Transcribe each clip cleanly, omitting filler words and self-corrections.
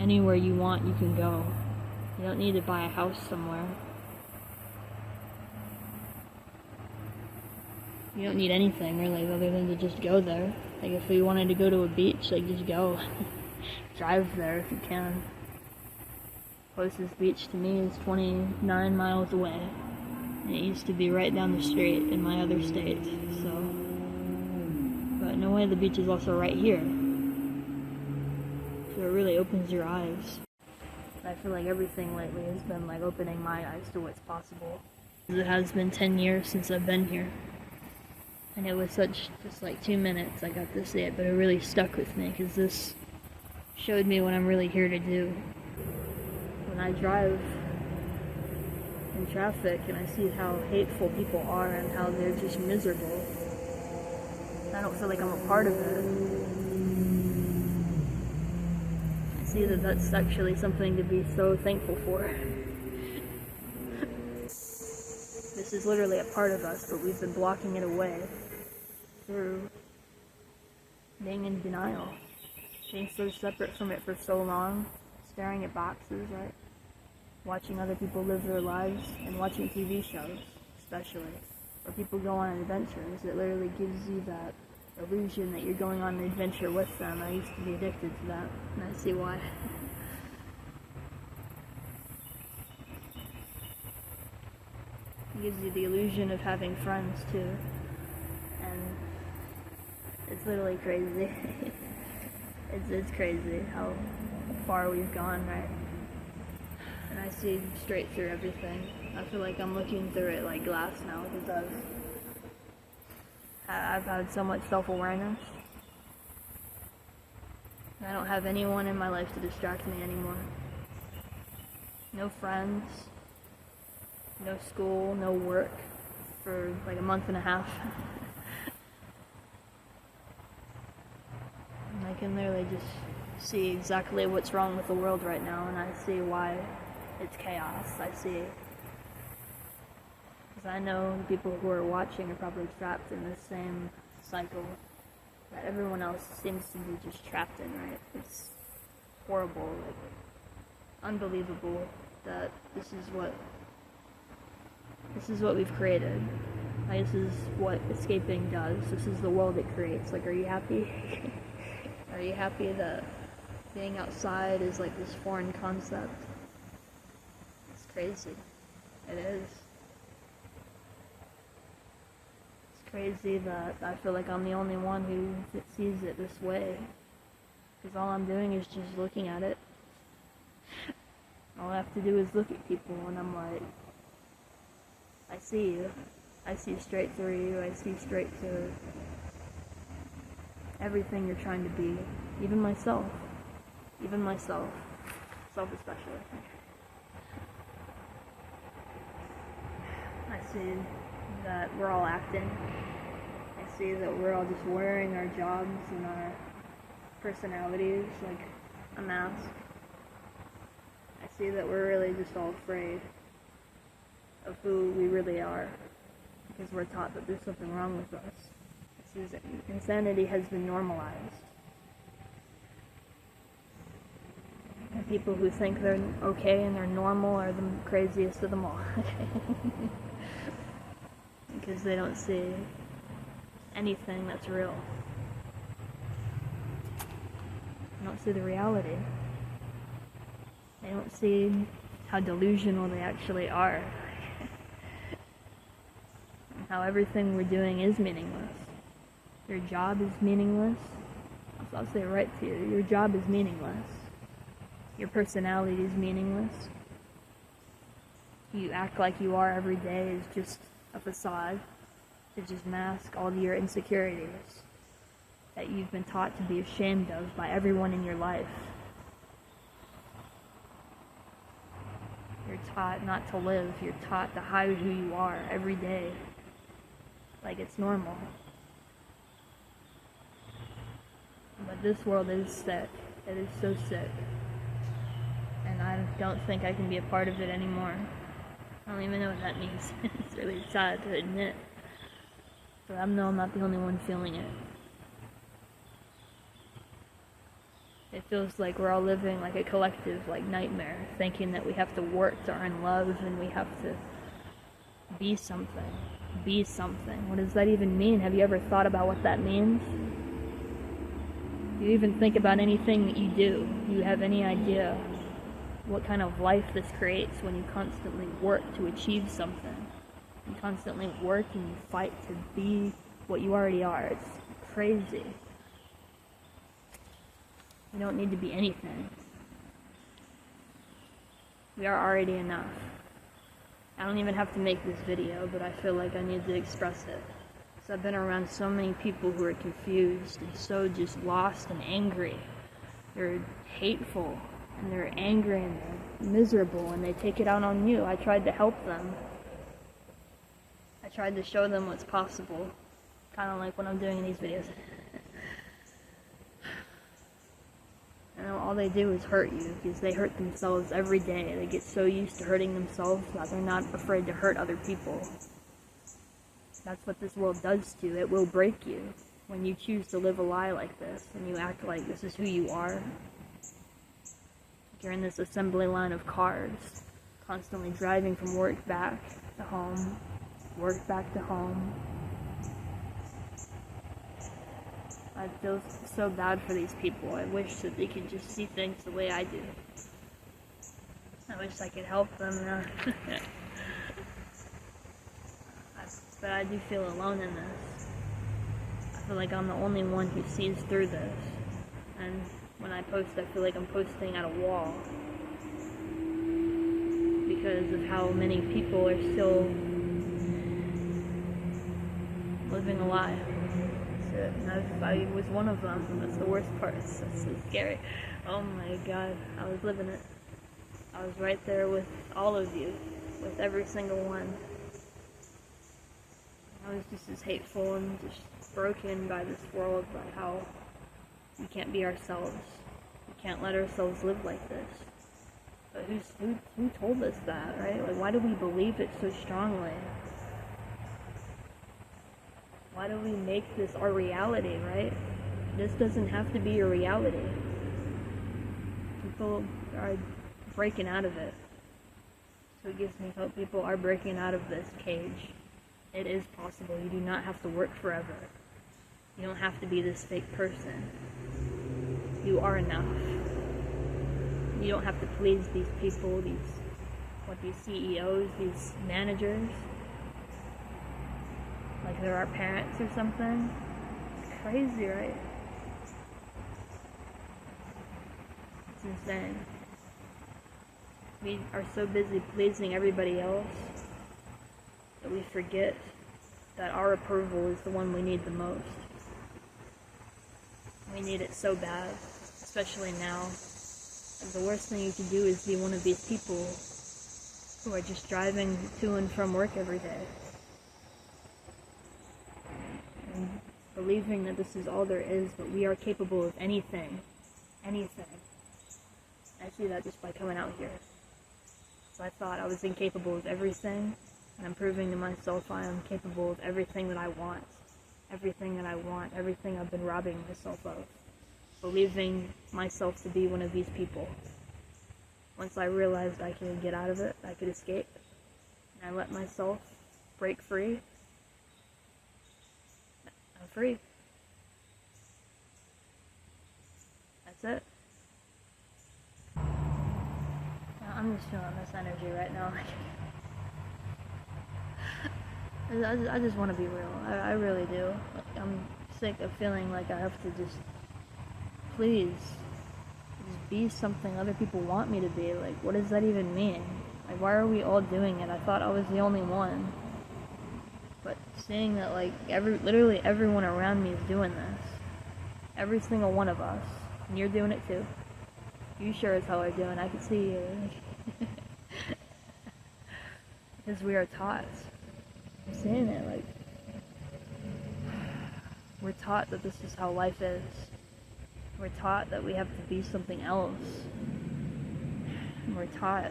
Anywhere you want, you can go. You don't need to buy a house somewhere. You don't need anything really other than to just go there. Like if you wanted to go to a beach, like just go. Drive there if you can. Closest beach to me is 29 miles away. And it used to be right down the street in my other state, so. But in a way the beach is also right here. So it really opens your eyes. I feel like everything lately has been like opening my eyes to what's possible. It has been 10 years since I've been here. And it was just like 2 minutes I got to see it, but it really stuck with me because this showed me what I'm really here to do. When I drive in traffic and I see how hateful people are and how they're just miserable, I don't feel like I'm a part of it. I see that that's actually something to be so thankful for. This is literally a part of us, but we've been blocking it away through being in denial, being so separate from it for so long, staring at boxes, right? Watching other people live their lives and watching TV shows, especially, where people go on adventures. It literally gives you that illusion that you're going on an adventure with them. I used to be addicted to that, and I see why. It gives you the illusion of having friends too, and it's literally crazy. It's crazy how far we've gone, right? And I see straight through everything. I feel like I'm looking through it like glass now because I've had so much self-awareness. I don't have anyone in my life to distract me anymore. No friends. No school, no work for like a month and a half. And I can literally just see exactly what's wrong with the world right now, and I see why it's chaos. I see. Because I know the people who are watching are probably trapped in the same cycle that everyone else seems to be just trapped in, right? It's horrible, like, unbelievable that this is what we've created. Like, this is what escaping does. This is the world it creates. Like, are you happy? Are you happy that being outside is like this foreign concept? It's crazy. It is. It's crazy that I feel like I'm the only one who sees it this way. Because all I'm doing is just looking at it. All I have to do is look at people and I'm like, I see you. I see straight through you. I see straight through everything you're trying to be. Even myself. Even myself. Self especially. I see that we're all acting. I see that we're all just wearing our jobs and our personalities like a mask. I see that we're really just all afraid of who we really are, because we're taught that there's something wrong with us. Insanity has been normalized. And people who think they're okay and they're normal are the craziest of them all. Because they don't see anything that's real. They don't see the reality. They don't see how delusional they actually are. How everything we're doing is meaningless. Your job is meaningless. I'll say it right to you. Your job is meaningless. Your personality is meaningless. You act like you are every day is just a facade to just mask all your insecurities that you've been taught to be ashamed of by everyone in your life. You're taught not to live. You're taught to hide who you are every day. Like it's normal. But this world is sick. It is so sick. And I don't think I can be a part of it anymore. I don't even know what that means. It's really sad to admit. But I know I'm not the only one feeling it. It feels like we're all living like a collective like nightmare, thinking that we have to work to earn love and we have to be something. Be something. What does that even mean? Have you ever thought about what that means? Do you even think about anything that you do? Do you have any idea what kind of life this creates when you constantly work to achieve something? You constantly work and you fight to be what you already are. It's crazy. We don't need to be anything. We are already enough. I don't even have to make this video, but I feel like I need to express it. So I've been around so many people who are confused and so just lost and angry. They're hateful and they're angry and they're miserable and they take it out on you. I tried to help them. I tried to show them what's possible. Kind of like what I'm doing in these videos. And all they do is hurt you, because they hurt themselves every day. They get so used to hurting themselves that they're not afraid to hurt other people. That's what this world does to you. It will break you when you choose to live a lie like this, and you act like this is who you are. You're in this assembly line of cars, constantly driving from work back to home, work back to home. I feel so bad for these people. I wish that they could just see things the way I do. I wish I could help them. But I do feel alone in this. I feel like I'm the only one who sees through this. And when I post, I feel like I'm posting at a wall. Because of how many people are still living a lie. And I was one of them. That's the worst part. It's so scary. Oh my god, I was living it. I was right there with all of you, with every single one. I was just as hateful and just broken by this world, by how we can't be ourselves. We can't let ourselves live like this. But who told us that, right? Like, why do we believe it so strongly? Why do we make this our reality, right? This doesn't have to be your reality. People are breaking out of it. So it gives me hope. People are breaking out of this cage. It is possible. You do not have to work forever. You don't have to be this fake person. You are enough. You don't have to please these people, these CEOs, these managers. Like they're our parents or something. It's crazy, right? It's insane. We are so busy pleasing everybody else that we forget that our approval is the one we need the most. We need it so bad, especially now. And the worst thing you can do is be one of these people who are just driving to and from work every day. And believing that this is all there is, but we are capable of anything. Anything. I see that just by coming out here. So I thought I was incapable of everything, and I'm proving to myself I am capable of everything that I want. Everything that I want. Everything I've been robbing myself of. Believing myself to be one of these people. Once I realized I could get out of it, I could escape, and I let myself break free, I'm free. That's it. I'm just feeling this energy right now. I just want to be real. I really do. I'm sick of feeling like I have to just be something other people want me to be. Like, what does that even mean? Like, why are we all doing it? I thought I was the only one. But seeing that, like, literally everyone around me is doing this. Every single one of us. And you're doing it too. You sure as hell are doing it. I can see you. Because we are taught. I'm saying it, like, we're taught that this is how life is. We're taught that we have to be something else. And we're taught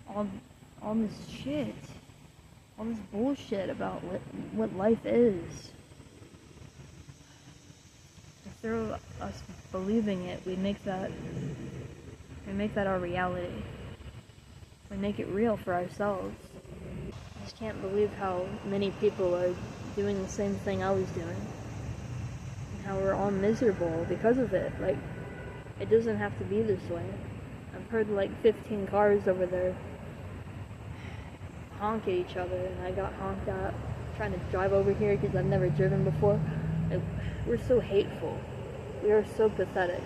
all this shit. All this bullshit about what life is. through us believing it, we make that our reality. We make it real for ourselves. I just can't believe how many people are doing the same thing I was doing. And how we're all miserable because of it. Like, it doesn't have to be this way. I've heard like 15 cars over there honk at each other, and I got honked at trying to drive over here because I've never driven before. Like, we're so hateful. We are so pathetic.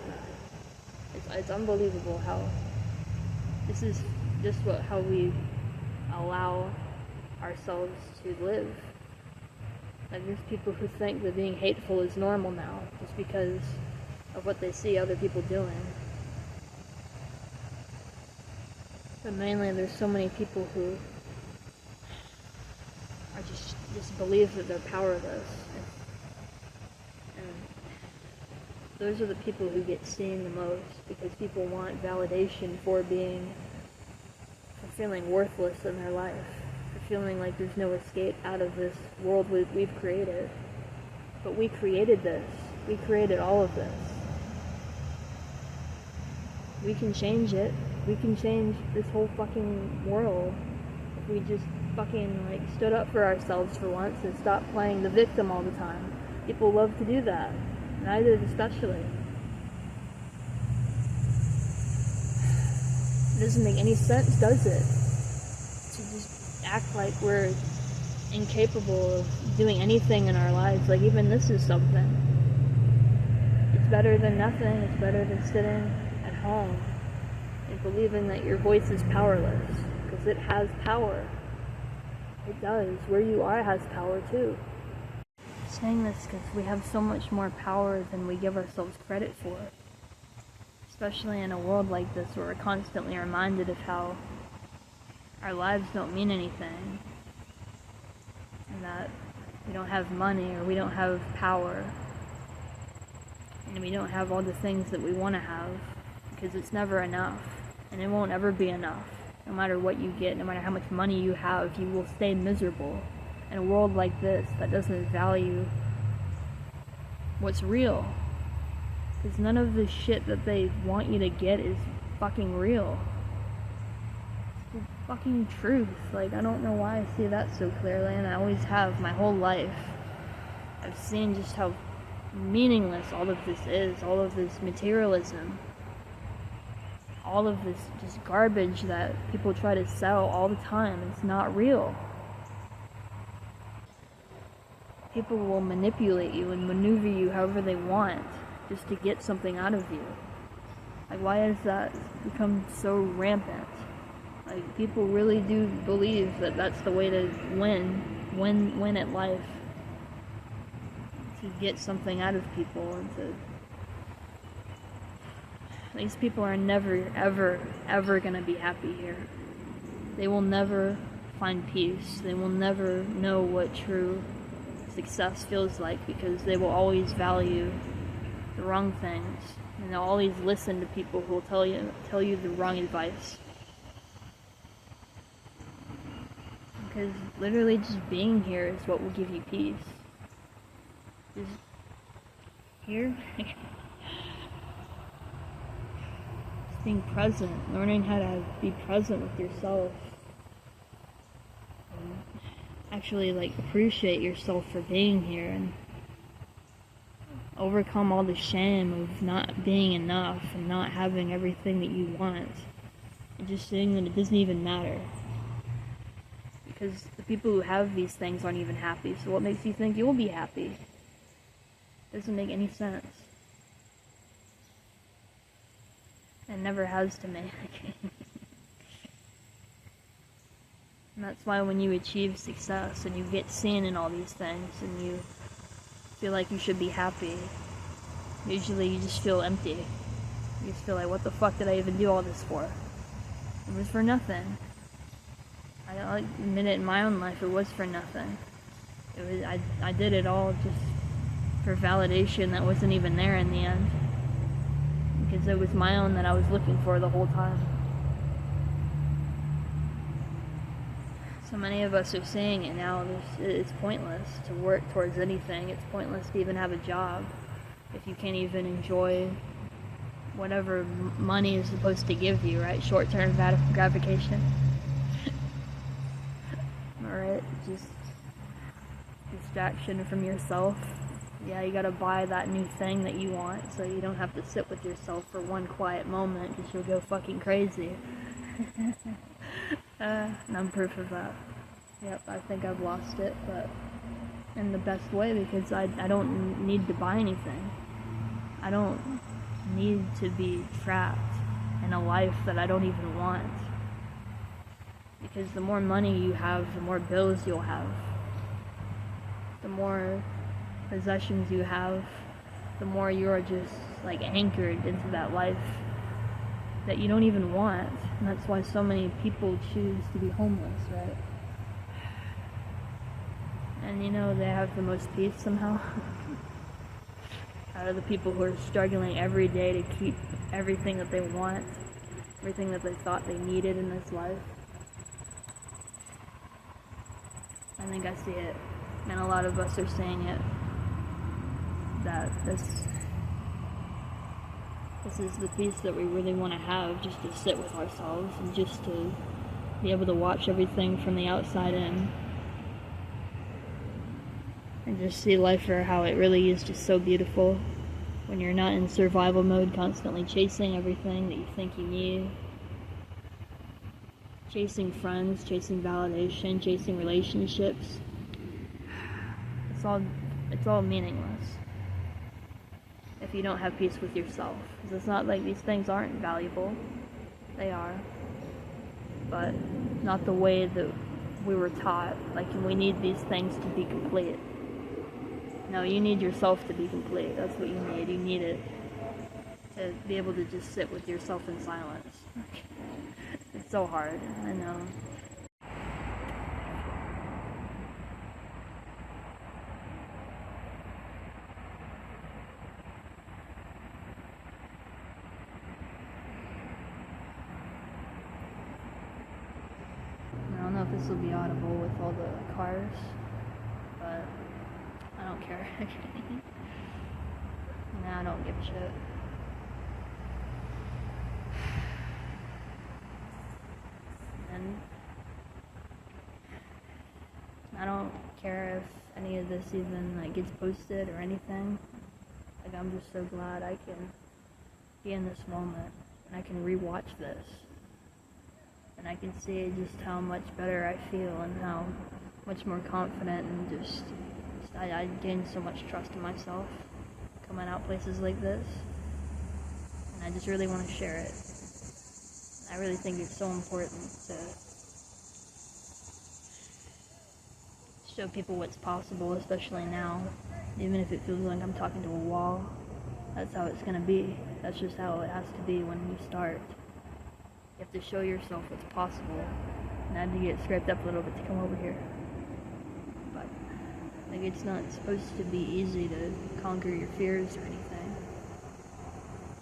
It's unbelievable how this is just how we allow ourselves to live. Like, there's people who think that being hateful is normal now just because of what they see other people doing. But mainly there's so many people who are just believe that they're powerless. And those are the people who get seen the most, because people want validation for feeling worthless in their life, for feeling like there's no escape out of this world we've created. But we created this. We created all of this. We can change it. We can change this whole fucking world if we just fucking like stood up for ourselves for once and stopped playing the victim all the time. People love to do that, and I did especially. It doesn't make any sense, does it? To just act like we're incapable of doing anything in our lives. Like, even this is something. It's better than nothing. It's better than sitting at home and believing that your voice is powerless, because it has power. It does. Where you are has power too. I'm saying this because we have so much more power than we give ourselves credit for. Especially in a world like this where we're constantly reminded of how our lives don't mean anything. And that we don't have money, or we don't have power. And we don't have all the things that we want to have, because it's never enough. And it won't ever be enough. No matter what you get, no matter how much money you have, you will stay miserable in a world like this that doesn't value what's real. Because none of the shit that they want you to get is fucking real. It's the fucking truth. Like, I don't know why I see that so clearly, and I always have my whole life. I've seen just how meaningless all of this is, all of this materialism. All of this just garbage that people try to sell all the time. It's not real. People will manipulate you and maneuver you however they want just to get something out of you. Like, why has that become so rampant? Like, people really do believe that that's the way to win at life. To get something out of people, and to... These people are never, ever, ever gonna be happy here. They will never find peace. They will never know what true success feels like, because they will always value the wrong things, and they'll always listen to people who will tell you the wrong advice. Because literally just being here is what will give you peace. Just here. Being present, learning how to be present with yourself, and actually like appreciate yourself for being here, and overcome all the shame of not being enough and not having everything that you want, and just seeing that it doesn't even matter, because the people who have these things aren't even happy. So what makes you think you'll be happy? Doesn't make any sense. It never has to make. And that's why when you achieve success and you get seen in all these things and you feel like you should be happy, usually you just feel empty. You just feel like, what the fuck did I even do all this for? It was for nothing. I admit it, in my own life, it was for nothing. It was, I did it all just for validation that wasn't even there in the end. Because it was my own that I was looking for the whole time. So many of us are seeing it now. It's pointless to work towards anything. It's pointless to even have a job. if you can't even enjoy whatever money is supposed to give you, right? Short-term gratification. Alright, just distraction from yourself. Yeah, you gotta buy that new thing that you want so you don't have to sit with yourself for one quiet moment because you'll go fucking crazy. And I'm proof of that. Yep, I think I've lost it, but in the best way, because I don't need to buy anything. I don't need to be trapped in a life that I don't even want. Because the more money you have, the more bills you'll have. The more possessions you have, the more you're just like anchored into that life that you don't even want. And that's why so many people choose to be homeless, right? And you know, they have the most peace somehow. Out of the people who are struggling every day to keep everything that they want, everything that they thought they needed in this life. I think I see it, and a lot of us are saying it, that this is the peace that we really want to have, just to sit with ourselves and just to be able to watch everything from the outside in and just see life for how it really is, just so beautiful when you're not in survival mode, constantly chasing everything that you think you need, chasing friends, chasing validation, chasing relationships. It's all meaningless if you don't have peace with yourself. Because it's not like these things aren't valuable. They are. But not the way that we were taught. Like, we need these things to be complete. No, you need yourself to be complete. That's what you need. You need it to be able to just sit with yourself in silence. It's so hard, I know. I don't know if this will be audible with all the cars, but I don't care. Nah, I don't give a shit. And I don't care if any of this even like gets posted or anything. Like, I'm just so glad I can be in this moment and I can rewatch this and I can see just how much better I feel and how much more confident, and just I gained so much trust in myself coming out places like this, and I just really want to share it. I really think it's so important to show people what's possible, especially now. Even if it feels like I'm talking to a wall, that's how it's gonna be. That's just how it has to be when you start. You have to show yourself what's possible. And I had to get scraped up a little bit to come over here. But like, it's not supposed to be easy to conquer your fears or anything.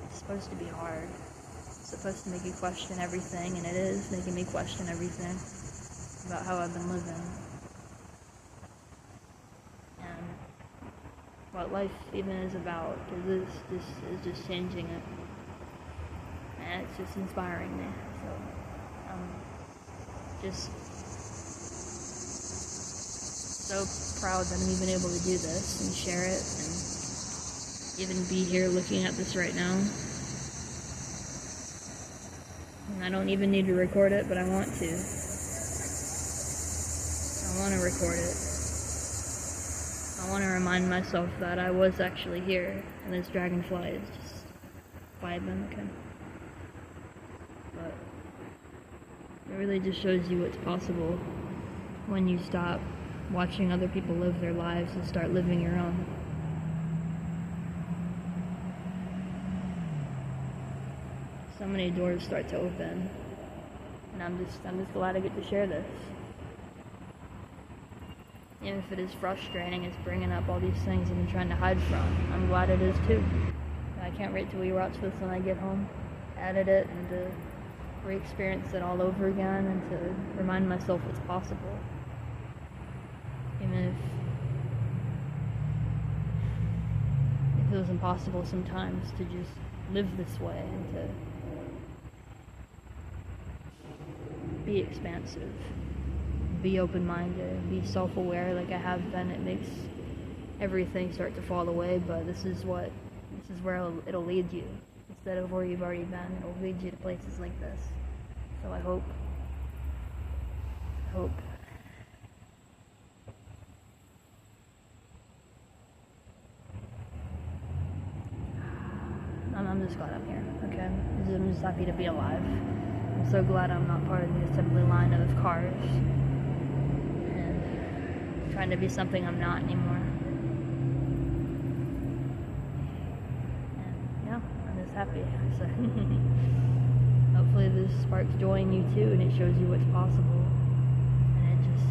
It's supposed to be hard. It's supposed to make you question everything, and it is making me question everything about how I've been living. And what life even is about, because this is just changing it. And it's just inspiring me. So I'm just so proud that I'm even able to do this and share it and even be here looking at this right now. And I don't even need to record it, but I want to. I want to record it. I want to remind myself that I was actually here and this dragonfly is just vibing, okay? But it really just shows you what's possible when you stop watching other people live their lives and start living your own. So many doors start to open, and I'm just glad I get to share this. Even if it is frustrating, it's bringing up all these things I've been trying to hide from. I'm glad it is too. I can't wait till we watch this when I get home, edit it, and to re-experience it all over again, and to remind myself what's possible. Even if feels impossible sometimes to just live this way and to be expansive, be open-minded, be self-aware like I have been. It makes everything start to fall away, but this is where it'll lead you. Instead of where you've already been, it'll lead you to places like this. So I hope I'm just glad I'm here, okay? I'm just happy to be alive. I'm so glad I'm not part of the assembly line of cars and trying to be something I'm not anymore. And yeah, I'm just happy. So hopefully this sparks joy in you too, and it shows you what's possible. And it just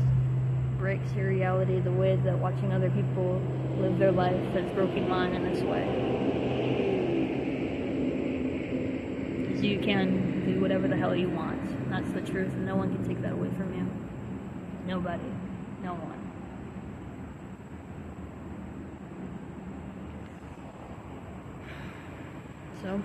breaks your reality the way that watching other people live their life has broken mine in this way. You can do whatever the hell you want. That's the truth, and no one can take that away from you. Nobody. No one. So